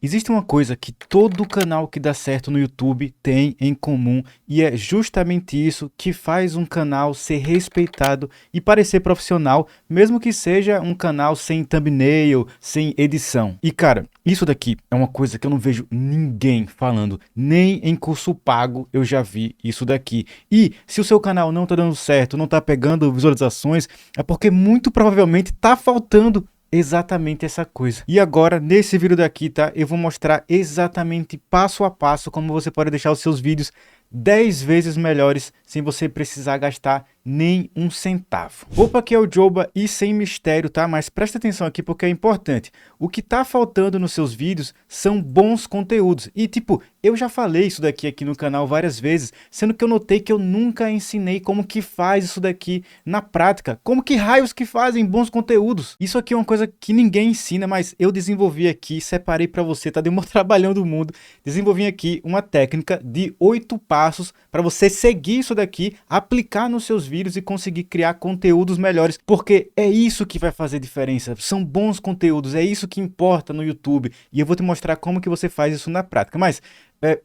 Existe uma coisa que todo canal que dá certo no YouTube tem em comum e é justamente isso que faz um canal ser respeitado e parecer profissional, mesmo que seja um canal sem thumbnail, sem edição. E cara, isso daqui é uma coisa que eu não vejo ninguém falando, nem em curso pago eu já vi isso daqui. E se o seu canal não tá dando certo, não tá pegando visualizações, é porque muito provavelmente tá faltando exatamente essa coisa. E agora, nesse vídeo daqui, tá? Eu vou mostrar exatamente passo a passo como você pode deixar os seus vídeos 10 vezes melhores sem você precisar gastar nem um centavo. Opa, aqui é o Joba e sem mistério, tá? Mas presta atenção aqui porque é importante. O que tá faltando nos seus vídeos são bons conteúdos. E tipo, eu já falei isso daqui aqui no canal várias vezes, sendo que eu notei que eu nunca ensinei como que faz isso daqui na prática. Como que raios que fazem bons conteúdos? Isso aqui é uma coisa que ninguém ensina, mas eu desenvolvi aqui, separei para você, tá? Deu um trabalhão do mundo. Desenvolvi aqui uma técnica de 8 passos para você seguir isso daqui, aplicar nos seus vídeos e conseguir criar conteúdos melhores, porque é isso que vai fazer diferença, são bons conteúdos, é isso que importa no YouTube, e eu vou te mostrar como que você faz isso na prática. Mas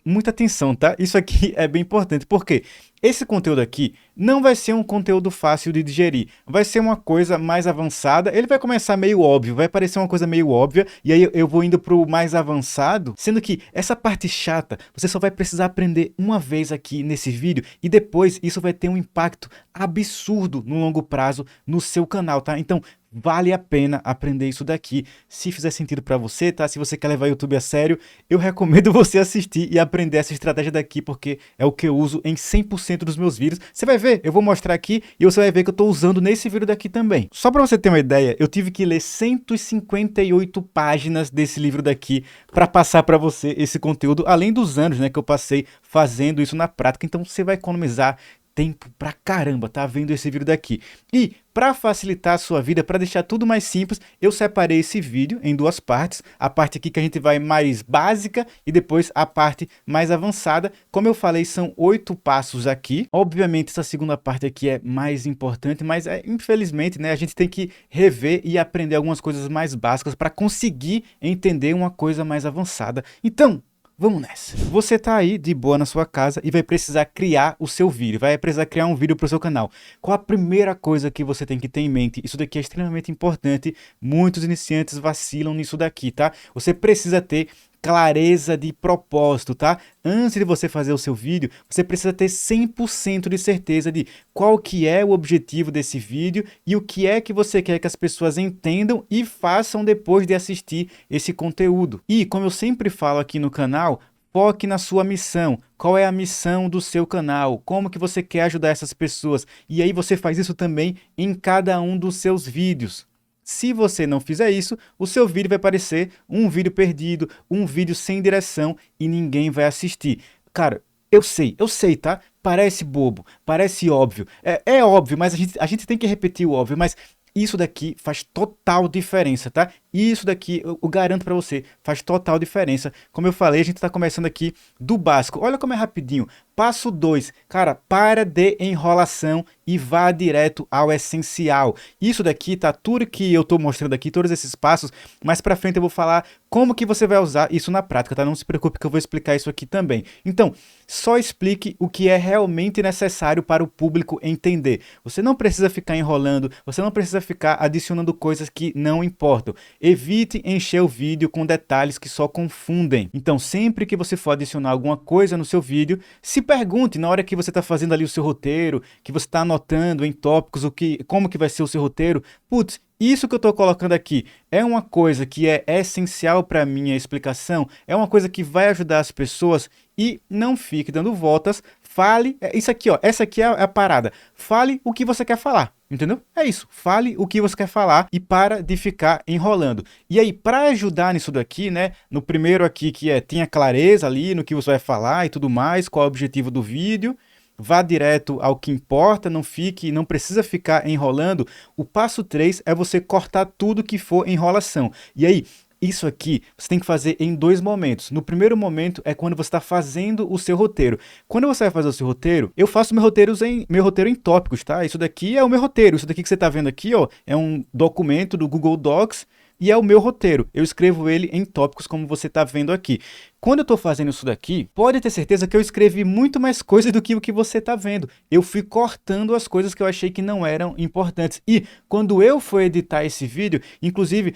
muita atenção, tá? Isso aqui é bem importante, porque esse conteúdo aqui não vai ser um conteúdo fácil de digerir, vai ser uma coisa mais avançada, ele vai começar meio óbvio, vai parecer uma coisa meio óbvia, e aí eu vou indo pro mais avançado, sendo que essa parte chata, você só vai precisar aprender uma vez aqui nesse vídeo, e depois isso vai ter um impacto absurdo no longo prazo no seu canal, tá? Então, vale a pena aprender isso daqui, se fizer sentido para você, tá? Se você quer levar o YouTube a sério, eu recomendo você assistir e aprender essa estratégia daqui, porque é o que eu uso em 100% dos meus vídeos. Você vai ver, eu vou mostrar aqui e você vai ver que eu tô usando nesse vídeo daqui também. Só para você ter uma ideia, eu tive que ler 158 páginas desse livro daqui para passar para você esse conteúdo, além dos anos, né, que eu passei fazendo isso na prática. Então você vai economizar tempo pra caramba, tá vendo esse vídeo daqui. E para facilitar a sua vida, para deixar tudo mais simples, eu separei esse vídeo em duas partes. A parte aqui que a gente vai mais básica e depois a parte mais avançada. Como eu falei, são 8 passos aqui. Obviamente essa segunda parte aqui é mais importante, mas infelizmente, né, a gente tem que rever e aprender algumas coisas mais básicas para conseguir entender uma coisa mais avançada. Então, vamos nessa. Você tá aí de boa na sua casa e vai precisar criar o seu vídeo, vai precisar criar um vídeo para o seu canal. Qual a primeira coisa que você tem que ter em mente? Isso daqui é extremamente importante, muitos iniciantes vacilam nisso daqui, tá? Você precisa ter clareza de propósito, tá? Antes de você fazer o seu vídeo, você precisa ter 100% de certeza de qual que é o objetivo desse vídeo e o que é que você quer que as pessoas entendam e façam depois de assistir esse conteúdo. E, como eu sempre falo aqui no canal, foque na sua missão. Qual é a missão do seu canal? Como que você quer ajudar essas pessoas? E aí você faz isso também em cada um dos seus vídeos. Se você não fizer isso, o seu vídeo vai parecer um vídeo perdido, um vídeo sem direção e ninguém vai assistir. Cara, eu sei, tá? Parece bobo, parece óbvio. É óbvio, mas a gente tem que repetir o óbvio, mas isso daqui faz total diferença, tá? Isso daqui, eu garanto pra você, faz total diferença. Como eu falei, a gente tá começando aqui do básico. Olha como é rapidinho. Passo 2, cara, para de enrolação e vá direto ao essencial. Isso daqui tá tudo que eu tô mostrando aqui, todos esses passos, mais pra frente eu vou falar como que você vai usar isso na prática, tá? Não se preocupe que eu vou explicar isso aqui também. Então, só explique o que é realmente necessário para o público entender. Você não precisa ficar enrolando, você não precisa ficar adicionando coisas que não importam. Evite encher o vídeo com detalhes que só confundem. Então, sempre que você for adicionar alguma coisa no seu vídeo, se pergunte na hora que você está fazendo ali o seu roteiro, que você está anotando em tópicos como que vai ser o seu roteiro. Putz, isso que eu estou colocando aqui é uma coisa que é essencial para a minha explicação, é uma coisa que vai ajudar as pessoas e não fique dando voltas. Fale, isso aqui, ó, essa aqui é a parada. Fale o que você quer falar, entendeu? É isso, fale o que você quer falar e para de ficar enrolando. E aí, para ajudar nisso daqui, né, no primeiro aqui que tenha clareza ali no que você vai falar e tudo mais, qual é o objetivo do vídeo, vá direto ao que importa, não precisa ficar enrolando. O passo 3 é você cortar tudo que for enrolação. E aí, isso aqui você tem que fazer em 2 momentos. No primeiro momento é quando você está fazendo o seu roteiro. Quando você vai fazer o seu roteiro, eu faço meu roteiro em tópicos, tá? Isso daqui é o meu roteiro. Isso daqui que você está vendo aqui, ó, é um documento do Google Docs e é o meu roteiro. Eu escrevo ele em tópicos, como você está vendo aqui. Quando eu estou fazendo isso daqui, pode ter certeza que eu escrevi muito mais coisas do que o que você está vendo. Eu fui cortando as coisas que eu achei que não eram importantes. E quando eu for editar esse vídeo, inclusive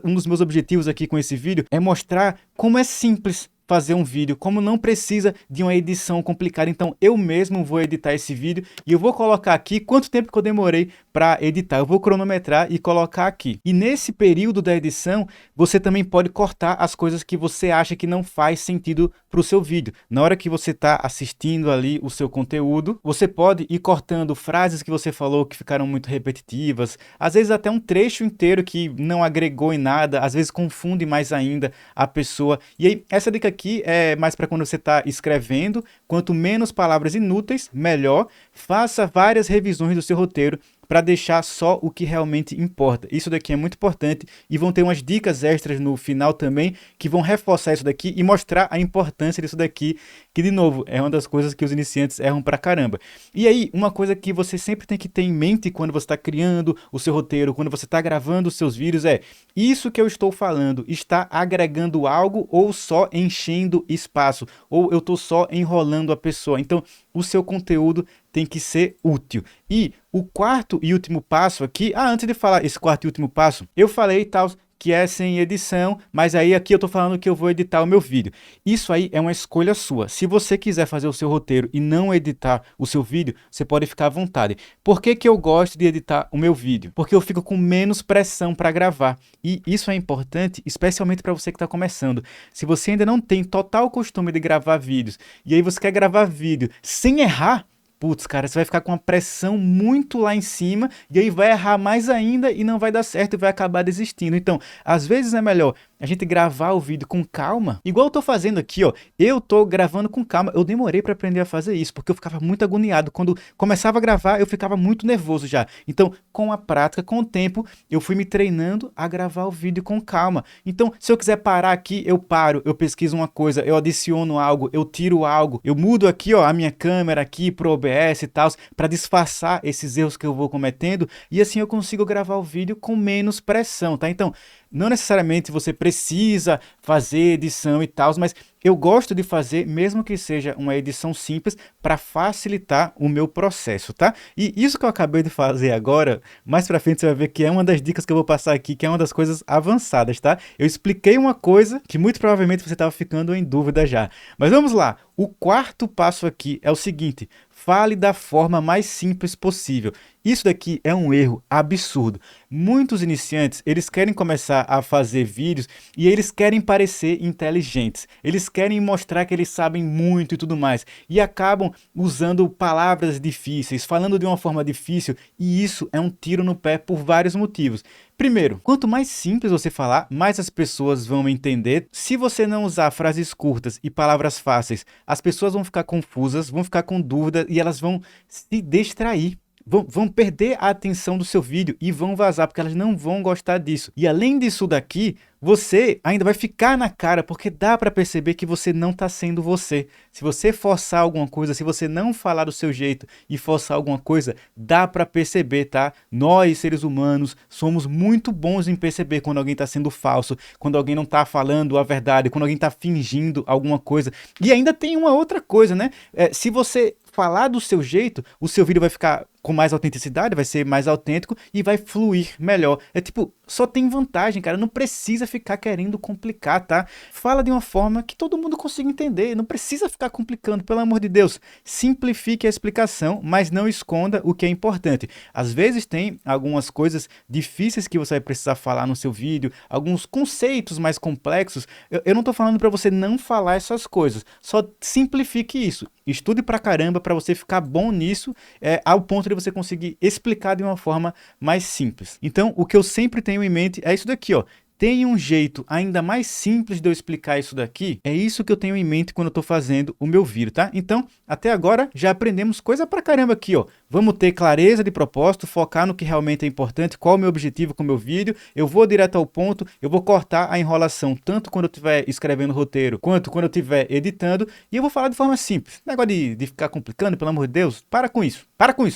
um dos meus objetivos aqui com esse vídeo é mostrar como é simples fazer um vídeo, como não precisa de uma edição complicada. Então eu mesmo vou editar esse vídeo e eu vou colocar aqui quanto tempo que eu demorei para editar. Eu vou cronometrar e colocar aqui. E nesse período da edição, você também pode cortar as coisas que você acha que não faz sentido para o seu vídeo. Na hora que você está assistindo ali o seu conteúdo, você pode ir cortando frases que você falou que ficaram muito repetitivas, às vezes até um trecho inteiro que não agregou em nada, às vezes confunde mais ainda a pessoa. E aí, essa dica aqui é mais para quando você está escrevendo. Quanto menos palavras inúteis, melhor. Faça várias revisões do seu roteiro para deixar só o que realmente importa. Isso daqui é muito importante e vão ter umas dicas extras no final também que vão reforçar isso daqui e mostrar a importância disso daqui, que de novo é uma das coisas que os iniciantes erram pra caramba. E aí, uma coisa que você sempre tem que ter em mente quando você está criando o seu roteiro, quando você está gravando os seus vídeos é: isso que eu estou falando está agregando algo ou só enchendo espaço? Ou eu estou só enrolando a pessoa? Então, o seu conteúdo tem que ser útil. E o quarto e último passo aqui, antes de falar esse quarto e último passo, eu falei tal que é sem edição, mas aí aqui eu tô falando que eu vou editar o meu vídeo. Isso aí é uma escolha sua. Se você quiser fazer o seu roteiro e não editar o seu vídeo, você pode ficar à vontade. Por que que eu gosto de editar o meu vídeo? Porque eu fico com menos pressão para gravar. E isso é importante, especialmente para você que está começando. Se você ainda não tem total costume de gravar vídeos, e aí você quer gravar vídeo sem errar, putz, cara, você vai ficar com uma pressão muito lá em cima e aí vai errar mais ainda e não vai dar certo e vai acabar desistindo. Então, às vezes é melhor a gente gravar o vídeo com calma, igual eu tô fazendo aqui, ó. Eu tô gravando com calma. Eu demorei para aprender a fazer isso, porque eu ficava muito agoniado. Quando começava a gravar, eu ficava muito nervoso já. Então, com a prática, com o tempo, eu fui me treinando a gravar o vídeo com calma. Então, se eu quiser parar aqui, eu paro, eu pesquiso uma coisa, eu adiciono algo, eu tiro algo, eu mudo aqui, ó, a minha câmera aqui pro OBS e tal, para disfarçar esses erros que eu vou cometendo, e assim eu consigo gravar o vídeo com menos pressão, tá? Então, não necessariamente você precisa fazer edição e tal, mas eu gosto de fazer, mesmo que seja uma edição simples, para facilitar o meu processo, tá? E isso que eu acabei de fazer agora, mais pra frente você vai ver que é uma das dicas que eu vou passar aqui, que é uma das coisas avançadas, tá? Eu expliquei uma coisa que muito provavelmente você estava ficando em dúvida já. Mas vamos lá, o quarto passo aqui é o seguinte: fale da forma mais simples possível. Isso daqui é um erro absurdo. Muitos iniciantes, eles querem começar a fazer vídeos e eles querem parecer inteligentes. Eles querem mostrar que eles sabem muito e tudo mais. E acabam usando palavras difíceis, falando de uma forma difícil, e isso é um tiro no pé por vários motivos. Primeiro, quanto mais simples você falar, mais as pessoas vão entender. Se você não usar frases curtas e palavras fáceis, as pessoas vão ficar confusas, vão ficar com dúvida e elas vão se distrair. Vão perder a atenção do seu vídeo e vão vazar, porque elas não vão gostar disso. E além disso daqui, você ainda vai ficar na cara, porque dá para perceber que você não está sendo você. Se você forçar alguma coisa, se você não falar do seu jeito e forçar alguma coisa, dá para perceber, tá? Nós, seres humanos, somos muito bons em perceber quando alguém está sendo falso, quando alguém não está falando a verdade, quando alguém está fingindo alguma coisa. E ainda tem uma outra coisa, né? Se você falar do seu jeito, o seu vídeo vai ficar com mais autenticidade, vai ser mais autêntico e vai fluir melhor. É tipo, só tem vantagem, cara. Não precisa ficar querendo complicar, tá? Fala de uma forma que todo mundo consiga entender. Não precisa ficar complicando, pelo amor de Deus. Simplifique a explicação, mas não esconda o que é importante. Às vezes tem algumas coisas difíceis que você vai precisar falar no seu vídeo, alguns conceitos mais complexos. Eu não tô falando para você não falar essas coisas. Só simplifique isso. Estude pra caramba para você ficar bom nisso, ao ponto de você conseguir explicar de uma forma mais simples. Então, o que eu sempre tenho em mente é isso daqui, ó. Tem um jeito ainda mais simples de eu explicar isso daqui? É isso que eu tenho em mente quando eu estou fazendo o meu vídeo, tá? Então, até agora, já aprendemos coisa pra caramba aqui, ó. Vamos ter clareza de propósito, focar no que realmente é importante, qual é o meu objetivo com o meu vídeo, eu vou direto ao ponto, eu vou cortar a enrolação tanto quando eu estiver escrevendo o roteiro, quanto quando eu estiver editando, e eu vou falar de forma simples. Negócio de ficar complicando, pelo amor de Deus, para com isso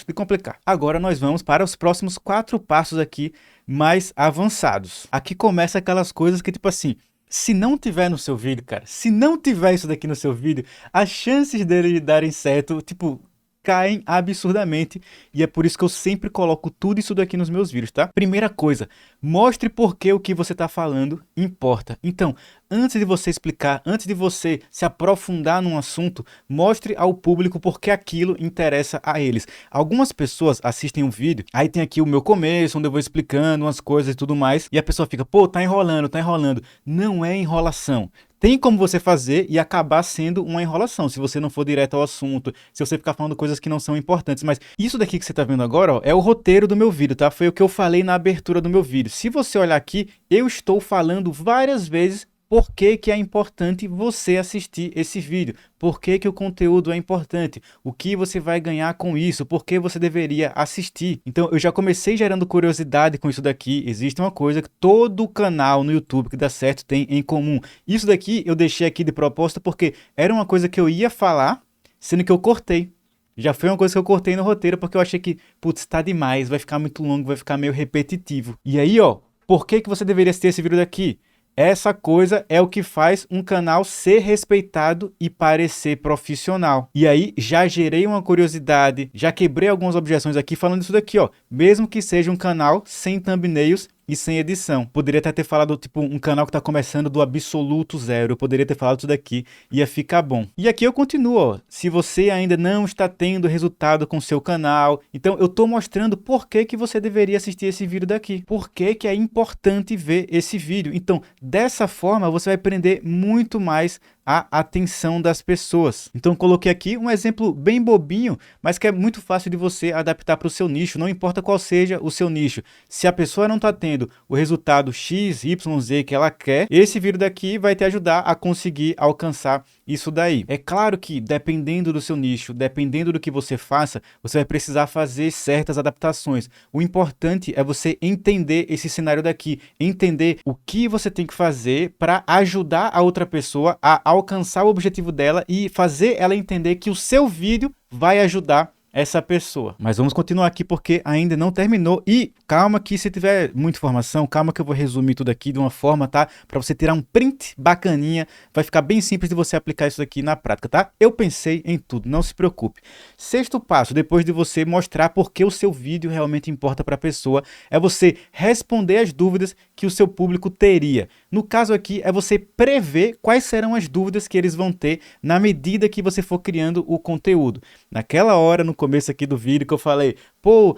de complicar. Agora nós vamos para os próximos 4 passos aqui mais avançados. Aqui começa aquelas coisas que, tipo assim, se não tiver no seu vídeo, cara, se não tiver isso daqui no seu vídeo, as chances dele darem certo, tipo, caem absurdamente, e é por isso que eu sempre coloco tudo isso daqui nos meus vídeos, tá? Primeira coisa, mostre por que o que você tá falando importa. Então, antes de você explicar, antes de você se aprofundar num assunto, mostre ao público por que aquilo interessa a eles. Algumas pessoas assistem um vídeo, aí tem aqui o meu começo, onde eu vou explicando umas coisas e tudo mais, e a pessoa fica, pô, tá enrolando, tá enrolando. Não é enrolação. Tem como você fazer e acabar sendo uma enrolação, se você não for direto ao assunto, se você ficar falando coisas que não são importantes. Mas isso daqui que você tá vendo agora, ó, é o roteiro do meu vídeo, tá? Foi o que eu falei na abertura do meu vídeo. Se você olhar aqui, eu estou falando várias vezes por que que é importante você assistir esse vídeo, por que que o conteúdo é importante, o que você vai ganhar com isso, por que você deveria assistir. Então eu já comecei gerando curiosidade com isso daqui. Existe uma coisa que todo canal no YouTube que dá certo tem em comum. Isso daqui eu deixei aqui de propósito porque era uma coisa que eu ia falar, sendo que eu cortei. Já foi uma coisa que eu cortei no roteiro porque eu achei que, putz, tá demais, vai ficar muito longo, vai ficar meio repetitivo. E aí, ó, por que que você deveria assistir esse vídeo daqui? Essa coisa é o que faz um canal ser respeitado e parecer profissional. E aí já gerei uma curiosidade, já quebrei algumas objeções aqui falando isso daqui, ó. Mesmo que seja um canal sem thumbnails e sem edição. Poderia até ter falado, tipo, um canal que tá começando do absoluto zero. Eu poderia ter falado isso daqui, ia ficar bom. E aqui eu continuo, ó. Se você ainda não está tendo resultado com seu canal, então eu tô mostrando por que que você deveria assistir esse vídeo daqui. Por que que é importante ver esse vídeo. Então, dessa forma, você vai prender muito mais a atenção das pessoas. Então coloquei aqui um exemplo bem bobinho, mas que é muito fácil de você adaptar para o seu nicho, não importa qual seja o seu nicho. Se a pessoa não está tendo o resultado X, Y, Z que ela quer, esse vídeo daqui vai te ajudar a conseguir alcançar isso daí. É claro que dependendo do seu nicho, dependendo do que você faça, você vai precisar fazer certas adaptações. O importante é você entender esse cenário daqui, entender o que você tem que fazer para ajudar a outra pessoa a alcançar o objetivo dela e fazer ela entender que o seu vídeo vai ajudar essa pessoa. Mas vamos continuar aqui porque ainda não terminou. E calma que se tiver muita informação, calma que eu vou resumir tudo aqui de uma forma, tá? Para você tirar um print bacaninha, vai ficar bem simples de você aplicar isso aqui na prática, tá? Eu pensei em tudo, não se preocupe. Sexto passo, depois de você mostrar por que o seu vídeo realmente importa para a pessoa, é você responder as dúvidas que o seu público teria. No caso aqui, é você prever quais serão as dúvidas que eles vão ter na medida que você for criando o conteúdo. Naquela hora, no começo aqui do vídeo que eu falei, pô,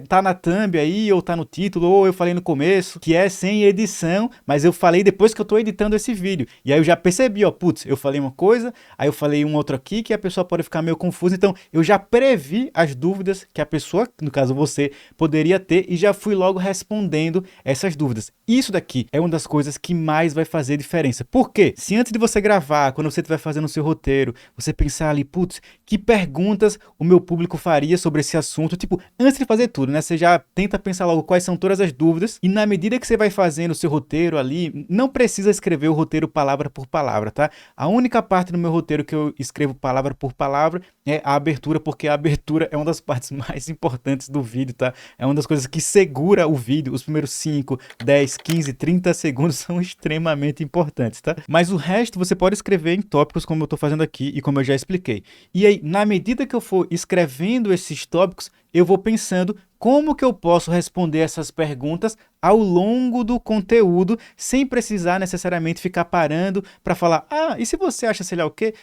tá na thumb aí, ou tá no título, ou eu falei no começo, que é sem edição, mas eu falei depois que eu tô editando esse vídeo. E aí eu já percebi, ó, putz, eu falei uma coisa, aí eu falei um outro aqui, que a pessoa pode ficar meio confusa, então eu já previ as dúvidas que a pessoa, no caso você, poderia ter e já fui logo respondendo essas dúvidas. Isso daqui é uma das coisas que mais vai fazer diferença. Por quê? Se antes de você gravar, quando você estiver fazendo o seu roteiro, você pensar ali, putz, que perguntas o meu público faria sobre esse assunto, tipo, antes de fazer tudo, né? Você já tenta pensar logo quais são todas as dúvidas e na medida que você vai fazendo o seu roteiro ali, não precisa escrever o roteiro palavra por palavra, tá? A única parte do meu roteiro que eu escrevo palavra por palavra é a abertura, porque a abertura é uma das partes mais importantes do vídeo, tá? É uma das coisas que segura o vídeo. Os primeiros 5, 10, 15, 30 segundos são extremamente importantes, tá? Mas o resto você pode escrever em tópicos como eu tô fazendo aqui e como eu já expliquei. E aí, na medida que eu for escrevendo esses tópicos, eu vou pensando como que eu posso responder essas perguntas ao longo do conteúdo, sem precisar necessariamente ficar parando para falar, ah, e se você acha sei lá o quê?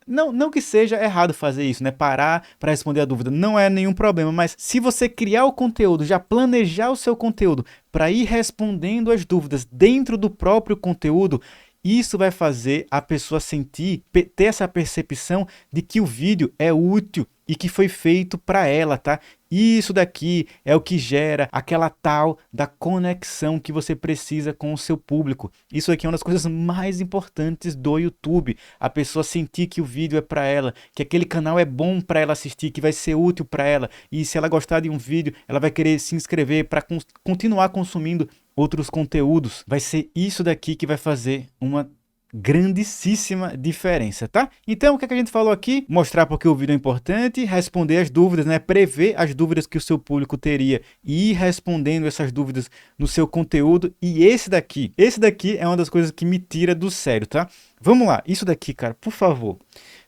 Não que seja errado fazer isso, né? Parar para responder a dúvida, não é nenhum problema, mas se você criar o conteúdo, já planejar o seu conteúdo para ir respondendo as dúvidas dentro do próprio conteúdo, isso vai fazer a pessoa sentir, ter essa percepção de que o vídeo é útil e que foi feito para ela, tá? Isso daqui é o que gera aquela tal da conexão que você precisa com o seu público. Isso aqui é uma das coisas mais importantes do YouTube. A pessoa sentir que o vídeo é para ela, que aquele canal é bom para ela assistir, que vai ser útil para ela. E se ela gostar de um vídeo, ela vai querer se inscrever para continuar consumindo outros conteúdos. Vai ser isso daqui que vai fazer uma grandíssima diferença, tá? Então, o que é que a gente falou aqui? Mostrar porque o vídeo é importante, responder as dúvidas, né? Prever as dúvidas que o seu público teria e ir respondendo essas dúvidas no seu conteúdo. E esse daqui é uma das coisas que me tira do sério, tá? Vamos lá, isso daqui, cara, por favor.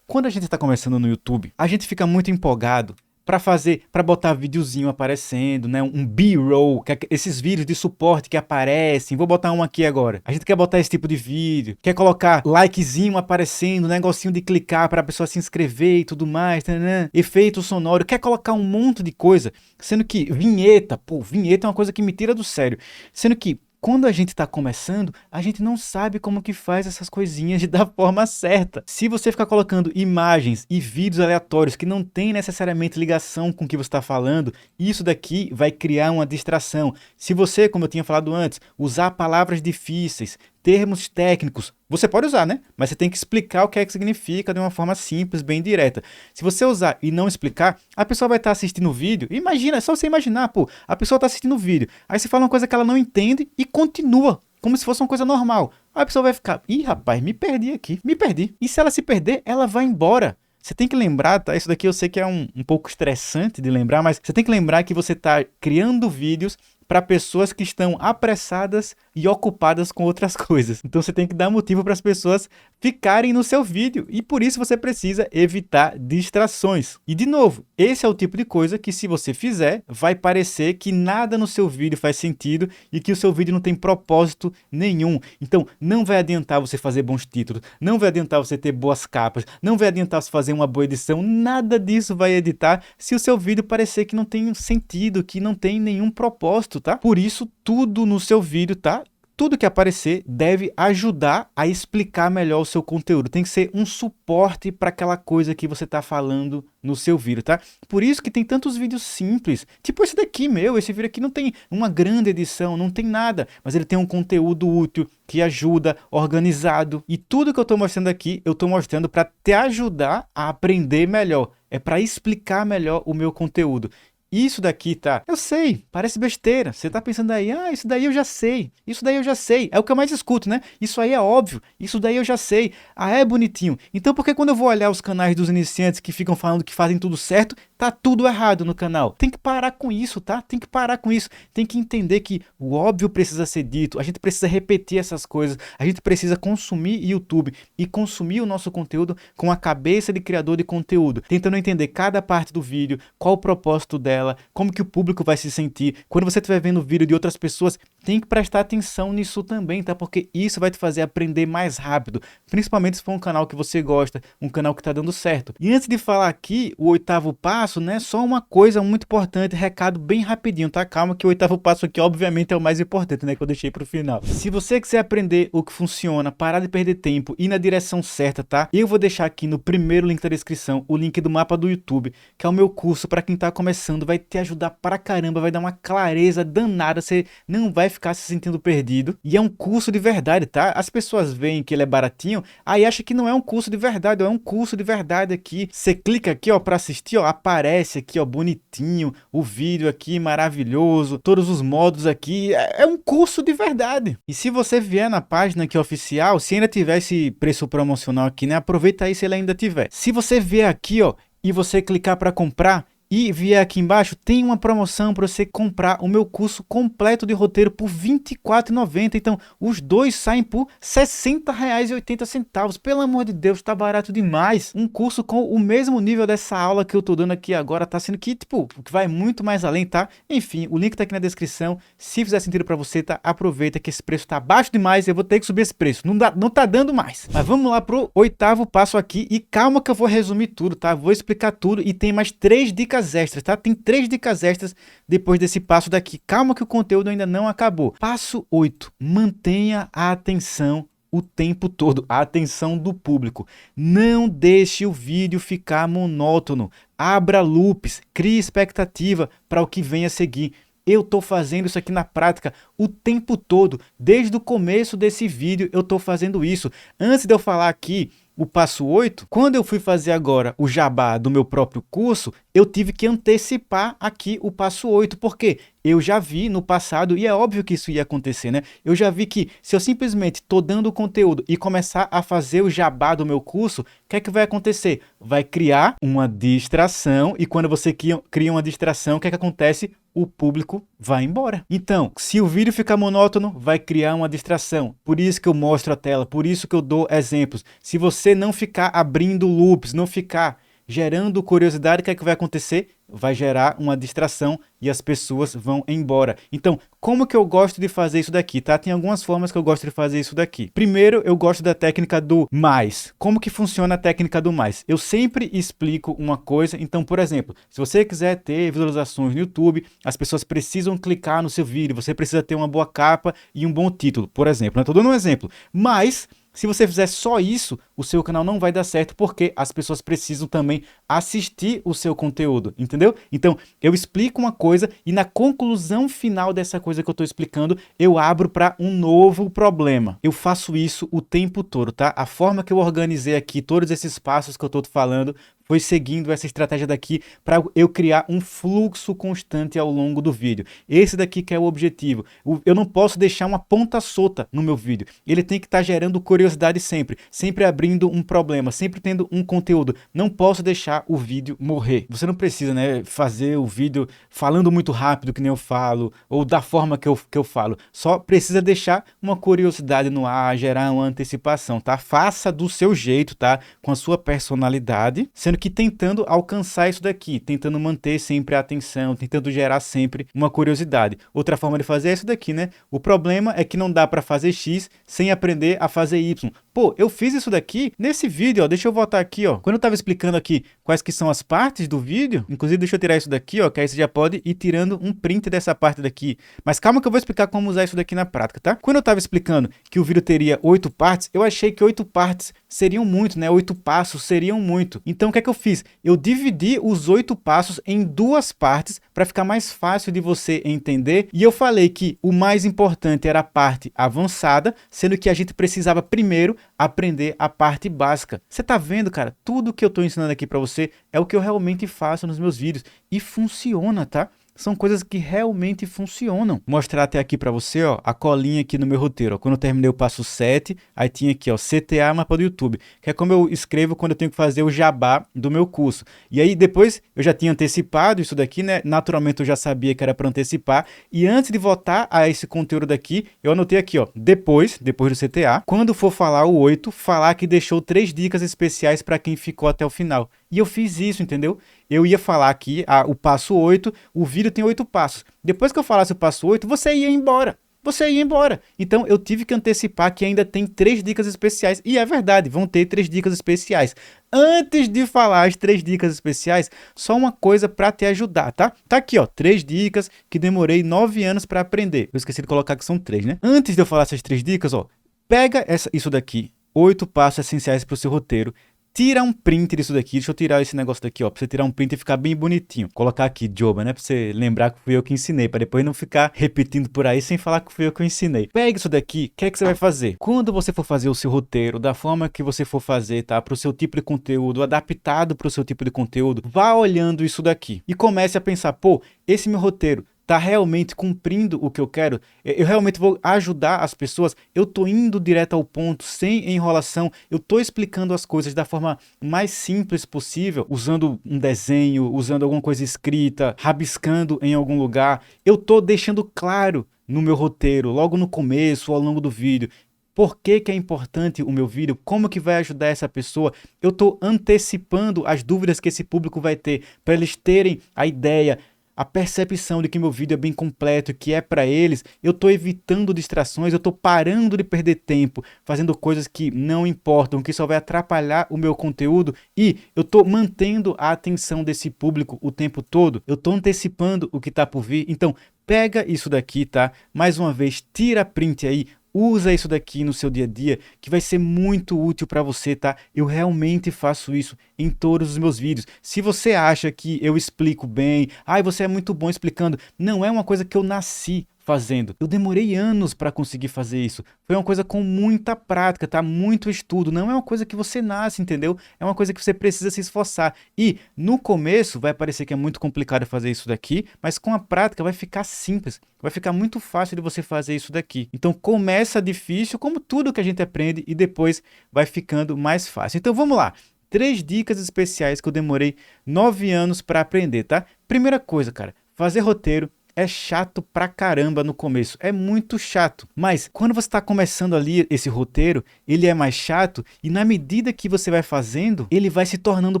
Quando a gente está começando no YouTube, a gente fica muito empolgado para botar videozinho aparecendo, né? Um B-roll, esses vídeos de suporte que aparecem. Vou botar um aqui agora. A gente quer botar esse tipo de vídeo, quer colocar likezinho aparecendo, negocinho de clicar para a pessoa se inscrever e tudo mais, né? Efeito sonoro, quer colocar um monte de coisa, sendo que vinheta é uma coisa que me tira do sério, sendo que quando a gente está começando, a gente não sabe como que faz essas coisinhas da forma certa. Se você ficar colocando imagens e vídeos aleatórios que não tem necessariamente ligação com o que você está falando, isso daqui vai criar uma distração. Se você, como eu tinha falado antes, usar palavras difíceis, termos técnicos, você pode usar, né? Mas você tem que explicar o que é que significa de uma forma simples, bem direta. Se você usar e não explicar, a pessoa vai estar assistindo o vídeo. Imagina, é só você imaginar, a pessoa está assistindo o vídeo. Aí você fala uma coisa que ela não entende e continua, como se fosse uma coisa normal. Aí a pessoa vai ficar, ih, rapaz, me perdi aqui, me perdi. E se ela se perder, ela vai embora. Você tem que lembrar, tá? Isso daqui eu sei que é um pouco estressante de lembrar, mas você tem que lembrar que você está criando vídeos para pessoas que estão apressadas e ocupadas com outras coisas. Então você tem que dar motivo para as pessoas ficarem no seu vídeo e por isso você precisa evitar distrações. E de novo, esse é o tipo de coisa que se você fizer, vai parecer que nada no seu vídeo faz sentido e que o seu vídeo não tem propósito nenhum. Então não vai adiantar você fazer bons títulos, não vai adiantar você ter boas capas, não vai adiantar você fazer uma boa edição, nada disso vai editar se o seu vídeo parecer que não tem sentido, que não tem nenhum propósito, tá? Por isso, tudo no seu vídeo, tá? Tudo que aparecer deve ajudar a explicar melhor o seu conteúdo. Tem que ser um suporte para aquela coisa que você está falando no seu vídeo, tá? Por isso que tem tantos vídeos simples. Tipo esse daqui, esse vídeo aqui não tem uma grande edição, não tem nada. Mas ele tem um conteúdo útil, que ajuda, organizado. E tudo que eu estou mostrando aqui, eu estou mostrando para te ajudar a aprender melhor. É para explicar melhor o meu conteúdo. Isso daqui, tá? Eu sei, parece besteira. Você tá pensando aí, isso daí eu já sei. Isso daí eu já sei. É o que eu mais escuto, né? Isso aí é óbvio. Isso daí eu já sei. É bonitinho. Então por que quando eu vou olhar os canais dos iniciantes que ficam falando que fazem tudo certo, tá tudo errado no canal? Tem que parar com isso, tá? Tem que parar com isso. Tem que entender que o óbvio precisa ser dito. A gente precisa repetir essas coisas. A gente precisa consumir YouTube e consumir o nosso conteúdo com a cabeça de criador de conteúdo. Tentando entender cada parte do vídeo, qual o propósito dela, como que o público vai se sentir. Quando você estiver vendo vídeo de outras pessoas, tem que prestar atenção nisso também, tá? Porque isso vai te fazer aprender mais rápido, principalmente se for um canal que você gosta, um canal que tá dando certo. E antes de falar aqui o 8º passo, né? Só uma coisa muito importante, recado bem rapidinho, tá? Calma que o 8º passo aqui, obviamente, é o mais importante, né? Que eu deixei pro final. Se você quiser aprender o que funciona, parar de perder tempo e ir na direção certa, tá? Eu vou deixar aqui no primeiro link da descrição o link do mapa do YouTube, que é o meu curso para quem tá começando, vai te ajudar pra caramba, vai dar uma clareza danada, você não vai ficar se sentindo perdido. E é um curso de verdade, tá? As pessoas veem que ele é baratinho, aí acham que não é um curso de verdade, é um curso de verdade aqui. Você clica aqui, ó, pra assistir, ó, aparece aqui, ó, bonitinho, o vídeo aqui maravilhoso, todos os modos aqui, é um curso de verdade. E se você vier na página aqui oficial, se ainda tiver esse preço promocional aqui, né, aproveita aí se ele ainda tiver. Se você vier aqui, ó, e você clicar para comprar, e vier aqui embaixo, tem uma promoção para você comprar o meu curso completo de roteiro por R$ 24,90. Então, os dois saem por R$ 60,80. Pelo amor de Deus, tá barato demais. Um curso com o mesmo nível dessa aula que eu tô dando aqui agora, tá sendo que, tipo, que vai muito mais além, tá? Enfim, o link tá aqui na descrição. Se fizer sentido para você, tá? Aproveita que esse preço tá baixo demais, eu vou ter que subir esse preço. Não tá dando mais. Mas vamos lá pro 8º passo aqui e calma que eu vou resumir tudo, tá? Vou explicar tudo e tem mais 3 dicas extras, tá? Tem 3 dicas extras depois desse passo daqui. Calma que o conteúdo ainda não acabou. Passo 8. Mantenha a atenção o tempo todo, a atenção do público. Não deixe o vídeo ficar monótono. Abra loops, crie expectativa para o que vem a seguir. Eu tô fazendo isso aqui na prática o tempo todo. Desde o começo desse vídeo eu tô fazendo isso. Antes de eu falar aqui o passo 8, quando eu fui fazer agora o jabá do meu próprio curso, eu tive que antecipar aqui o passo 8, porque eu já vi no passado, e é óbvio que isso ia acontecer, né? Eu já vi que se eu simplesmente estou dando o conteúdo e começar a fazer o jabá do meu curso, o que é que vai acontecer? Vai criar uma distração, e quando você cria uma distração, o que é que acontece? O público vai embora. Então, se o vídeo ficar monótono, vai criar uma distração. Por isso que eu mostro a tela, por isso que eu dou exemplos. Se você não ficar abrindo loops, não ficar gerando curiosidade, o que é que vai acontecer? Vai gerar uma distração e as pessoas vão embora. Então, como que eu gosto de fazer isso daqui, tá? Tem algumas formas que eu gosto de fazer isso daqui. Primeiro, eu gosto da técnica do mais. Como que funciona a técnica do mais? Eu sempre explico uma coisa. Então, por exemplo, se você quiser ter visualizações no YouTube, as pessoas precisam clicar no seu vídeo, você precisa ter uma boa capa e um bom título, por exemplo. Eu estou dando um exemplo. Mas se você fizer só isso, o seu canal não vai dar certo, porque as pessoas precisam também assistir o seu conteúdo, entendeu? Então, eu explico uma coisa e na conclusão final dessa coisa que eu estou explicando, eu abro para um novo problema. Eu faço isso o tempo todo, tá? A forma que eu organizei aqui, todos esses passos que eu estou falando, foi seguindo essa estratégia daqui para eu criar um fluxo constante ao longo do vídeo. Esse daqui que é o objetivo. Eu não posso deixar uma ponta solta no meu vídeo. Ele tem que estar gerando curiosidade sempre, sempre abrindo um problema, sempre tendo um conteúdo. Não posso deixar o vídeo morrer. Você não precisa, né, fazer o vídeo falando muito rápido que nem eu falo, ou da forma que eu falo. Só precisa deixar uma curiosidade no ar, gerar uma antecipação, tá? Faça do seu jeito, tá? Com a sua personalidade, sendo que tentando alcançar isso daqui, tentando manter sempre a atenção, tentando gerar sempre uma curiosidade. Outra forma de fazer é isso daqui, né? O problema é que não dá para fazer X sem aprender a fazer Y. Pô, eu fiz isso daqui nesse vídeo, ó, deixa eu voltar aqui, ó. Quando eu tava explicando aqui quais que são as partes do vídeo, inclusive deixa eu tirar isso daqui, ó, que aí você já pode ir tirando um print dessa parte daqui. Mas calma que eu vou explicar como usar isso daqui na prática, tá? Quando eu tava explicando que o vídeo teria 8 partes, eu achei que 8 partes seriam muito, né? 8 passos seriam muito. Então o que é que eu fiz? Eu dividi os 8 passos em 2 partes para ficar mais fácil de você entender, e eu falei que o mais importante era a parte avançada, sendo que a gente precisava primeiro aprender a parte básica. Você tá vendo, cara? Tudo que eu tô ensinando aqui para você é o que eu realmente faço nos meus vídeos e funciona, tá? São coisas que realmente funcionam. Vou mostrar até aqui para você, ó, a colinha aqui no meu roteiro. Ó. Quando eu terminei o passo 7, aí tinha aqui, ó, CTA, mapa do YouTube, que é como eu escrevo quando eu tenho que fazer o jabá do meu curso. E aí depois eu já tinha antecipado isso daqui, né? Naturalmente eu já sabia que era para antecipar. E antes de voltar a esse conteúdo daqui, eu anotei aqui, ó, depois do CTA, quando for falar o 8, falar que deixou 3 dicas especiais para quem ficou até o final. E eu fiz isso, entendeu? Eu ia falar aqui o passo 8, o vídeo tem 8 passos. Depois que eu falasse o passo 8, você ia embora. Você ia embora. Então eu tive que antecipar que ainda tem 3 dicas especiais. E é verdade, vão ter 3 dicas especiais. Antes de falar as 3 dicas especiais, só uma coisa para te ajudar, tá? Tá aqui, ó, 3 dicas que demorei 9 anos para aprender. Eu esqueci de colocar que são 3, né? Antes de eu falar essas 3 dicas, ó, pega isso daqui, 8 passos essenciais para o seu roteiro. Tira um print disso daqui, deixa eu tirar esse negócio daqui, ó, pra você tirar um print e ficar bem bonitinho. Colocar aqui, Joba, né, pra você lembrar que fui eu que ensinei, pra depois não ficar repetindo por aí sem falar que fui eu que ensinei. Pega isso daqui, o que é que você vai fazer? Quando você for fazer o seu roteiro, da forma que você for fazer, tá, pro seu tipo de conteúdo, adaptado pro seu tipo de conteúdo, vá olhando isso daqui e comece a pensar, pô, esse meu roteiro tá realmente cumprindo o que eu quero? Eu realmente vou ajudar as pessoas? Eu tô indo direto ao ponto, sem enrolação? Eu tô explicando as coisas da forma mais simples possível, usando um desenho, usando alguma coisa escrita, rabiscando em algum lugar? Eu tô deixando claro no meu roteiro, logo no começo, ao longo do vídeo, por que que é importante o meu vídeo? Como que vai ajudar essa pessoa? Eu tô antecipando as dúvidas que esse público vai ter, para eles terem a ideia, a percepção de que meu vídeo é bem completo, que é para eles. Eu estou evitando distrações, eu estou parando de perder tempo, fazendo coisas que não importam, que só vai atrapalhar o meu conteúdo, e eu estou mantendo a atenção desse público o tempo todo, eu estou antecipando o que está por vir. Então, pega isso daqui, tá? Mais uma vez, tira print aí, usa isso daqui no seu dia a dia, que vai ser muito útil para você, tá? Eu realmente faço isso em todos os meus vídeos. Se você acha que eu explico bem, você é muito bom explicando, não é uma coisa que eu nasci fazendo. Eu demorei anos para conseguir fazer isso. Foi uma coisa com muita prática, tá? Muito estudo. Não é uma coisa que você nasce, entendeu? É uma coisa que você precisa se esforçar. E no começo vai parecer que é muito complicado fazer isso daqui, mas com a prática vai ficar simples. Vai ficar muito fácil de você fazer isso daqui. Então começa difícil, como tudo que a gente aprende, e depois vai ficando mais fácil. Então vamos lá. 3 dicas especiais que eu demorei 9 anos para aprender, tá? Primeira coisa, cara, fazer roteiro é chato pra caramba no começo, é muito chato. Mas quando você está começando ali esse roteiro, ele é mais chato e na medida que você vai fazendo, ele vai se tornando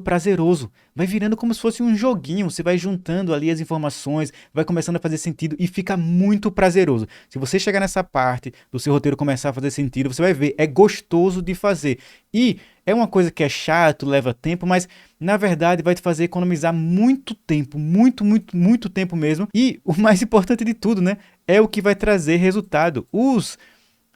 prazeroso. Vai virando como se fosse um joguinho, você vai juntando ali as informações, vai começando a fazer sentido e fica muito prazeroso. Se você chegar nessa parte do seu roteiro começar a fazer sentido, você vai ver, é gostoso de fazer. E é uma coisa que é chato, leva tempo, mas na verdade vai te fazer economizar muito tempo, muito tempo mesmo. E o mais importante de tudo, né, é o que vai trazer resultado. Os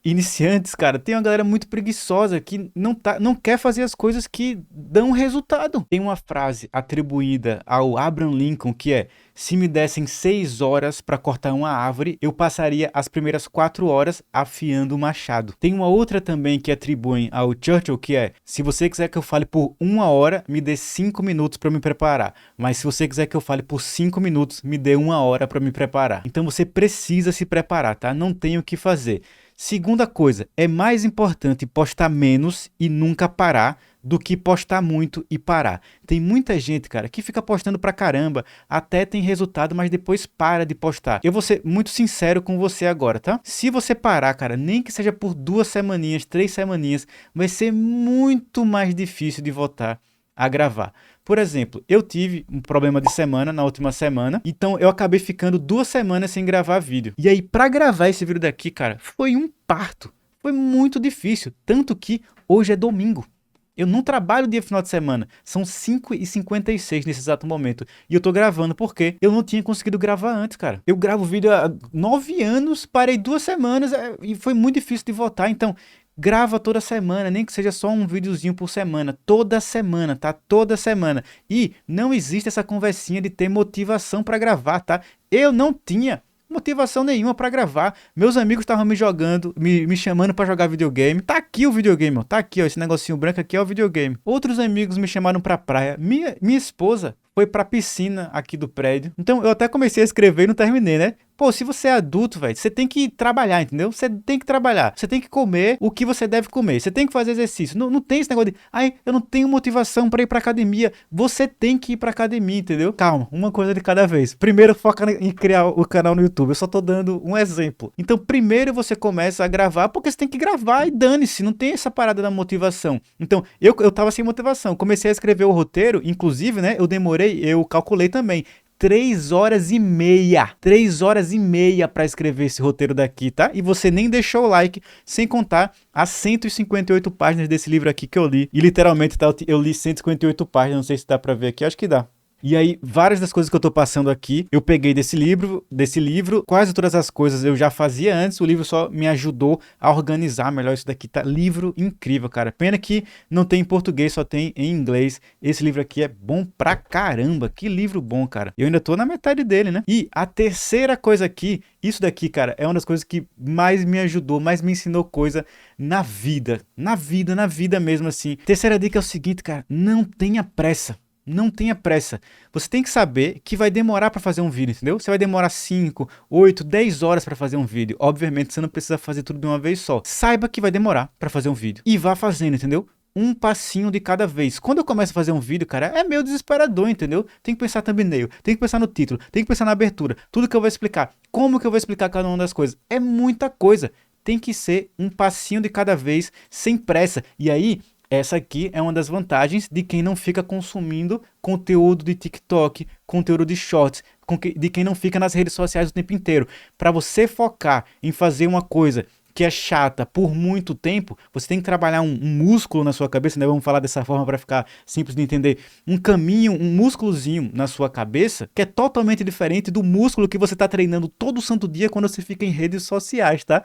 iniciantes, cara, tem uma galera muito preguiçosa que não quer fazer as coisas que dão resultado. Tem uma frase atribuída ao Abraham Lincoln que é: se me dessem 6 horas para cortar uma árvore, eu passaria as primeiras 4 horas afiando o machado. Tem uma outra também que atribuem ao Churchill que é: se você quiser que eu fale por 1 hora, me dê 5 minutos para me preparar. Mas se você quiser que eu fale por 5 minutos, me dê 1 hora para me preparar. Então você precisa se preparar, tá? Não tem o que fazer. Segunda coisa, é mais importante postar menos e nunca parar do que postar muito e parar. Tem muita gente, cara, que fica postando pra caramba, até tem resultado, mas depois para de postar. Eu vou ser muito sincero com você agora, tá? Se você parar, cara, nem que seja por 2 semaninhas, 3 semaninhas, vai ser muito mais difícil de voltar a gravar. Por exemplo, eu tive um problema de semana na última semana, então eu acabei ficando 2 semanas sem gravar vídeo. E aí, pra gravar esse vídeo daqui, cara, foi um parto. Foi muito difícil, tanto que hoje é domingo. Eu não trabalho dia final de semana, são 5h56 nesse exato momento. E eu tô gravando porque eu não tinha conseguido gravar antes, cara. Eu gravo vídeo há 9 anos, parei 2 semanas e foi muito difícil de voltar, então grava toda semana, nem que seja só um videozinho por semana, toda semana, tá? Toda semana. E não existe essa conversinha de ter motivação pra gravar, tá? Eu não tinha motivação nenhuma pra gravar. Meus amigos estavam me chamando pra jogar videogame. Tá aqui o videogame, ó. Tá aqui, ó. Esse negocinho branco aqui é o videogame. Outros amigos me chamaram pra praia. Minha esposa foi pra piscina aqui do prédio. Então eu até comecei a escrever e não terminei, né? Pô, se você é adulto, velho, você tem que trabalhar, entendeu? Você tem que trabalhar. Você tem que comer o que você deve comer. Você tem que fazer exercício. Não tem esse negócio de, ai, eu não tenho motivação pra ir pra academia. Você tem que ir pra academia, entendeu? Calma, uma coisa de cada vez. Primeiro foca em criar o canal no YouTube. Eu só tô dando um exemplo. Então, primeiro você começa a gravar porque você tem que gravar e dane-se. Não tem essa parada da motivação. Então, eu tava sem motivação. Comecei a escrever o roteiro, inclusive, né? Eu calculei também. 3 horas e meia. 3 horas e meia para escrever esse roteiro daqui, tá? E você nem deixou o like, sem contar as 158 páginas desse livro aqui que eu li. E literalmente, tá, eu li 158 páginas, não sei se dá para ver aqui, acho que dá. E aí, várias das coisas que eu tô passando aqui, eu peguei desse livro, quase todas as coisas eu já fazia antes, o livro só me ajudou a organizar melhor isso daqui, tá? Livro incrível, cara. Pena que não tem em português, só tem em inglês. Esse livro aqui é bom pra caramba, que livro bom, cara. Eu ainda tô na metade dele, né? E a terceira coisa aqui, isso daqui, cara, é uma das coisas que mais me ajudou, mais me ensinou coisa na vida mesmo, assim. Terceira dica é o seguinte, cara, não tenha pressa. Não tenha pressa. Você tem que saber que vai demorar para fazer um vídeo, entendeu? Você vai demorar 5, 8, 10 horas para fazer um vídeo. Obviamente, você não precisa fazer tudo de uma vez só. Saiba que vai demorar para fazer um vídeo. E vá fazendo, entendeu? Um passinho de cada vez. Quando eu começo a fazer um vídeo, cara, é meio desesperador, entendeu? Tem que pensar thumbnail, tem que pensar no título, tem que pensar na abertura, tudo que eu vou explicar, como que eu vou explicar cada uma das coisas. É muita coisa. Tem que ser um passinho de cada vez, sem pressa. E aí, essa aqui é uma das vantagens de quem não fica consumindo conteúdo de TikTok, conteúdo de shorts, de quem não fica nas redes sociais o tempo inteiro. Para você focar em fazer uma coisa que é chata por muito tempo, você tem que trabalhar um músculo na sua cabeça, né? Vamos falar dessa forma para ficar simples de entender. Um caminho, um músculozinho na sua cabeça que é totalmente diferente do músculo que você está treinando todo santo dia quando você fica em redes sociais, tá?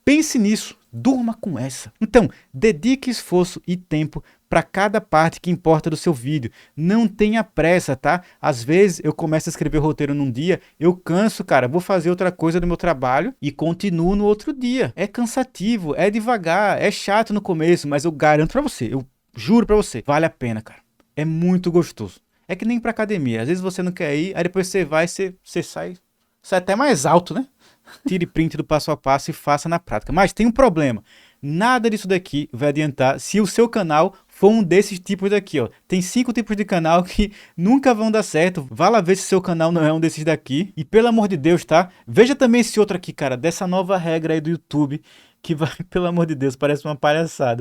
Pense nisso, durma com essa. Então, dedique esforço e tempo para cada parte que importa do seu vídeo. Não tenha pressa, tá? Às vezes eu começo a escrever o roteiro num dia, eu canso, cara, vou fazer outra coisa no meu trabalho e continuo no outro dia. É cansativo, é devagar, é chato no começo, mas eu garanto pra você, eu juro pra você, vale a pena, cara. É muito gostoso. É que nem pra academia, às vezes você não quer ir, aí depois você vai, você sai até mais alto, né? Tire print do passo a passo e faça na prática. Mas tem um problema. Nada disso daqui vai adiantar se o seu canal for um desses tipos daqui, ó. Tem 5 tipos de canal que nunca vão dar certo. Vá lá ver se seu canal não é um desses daqui. E pelo amor de Deus, tá? Veja também esse outro aqui, cara, dessa nova regra aí do YouTube, que vai, pelo amor de Deus, parece uma palhaçada.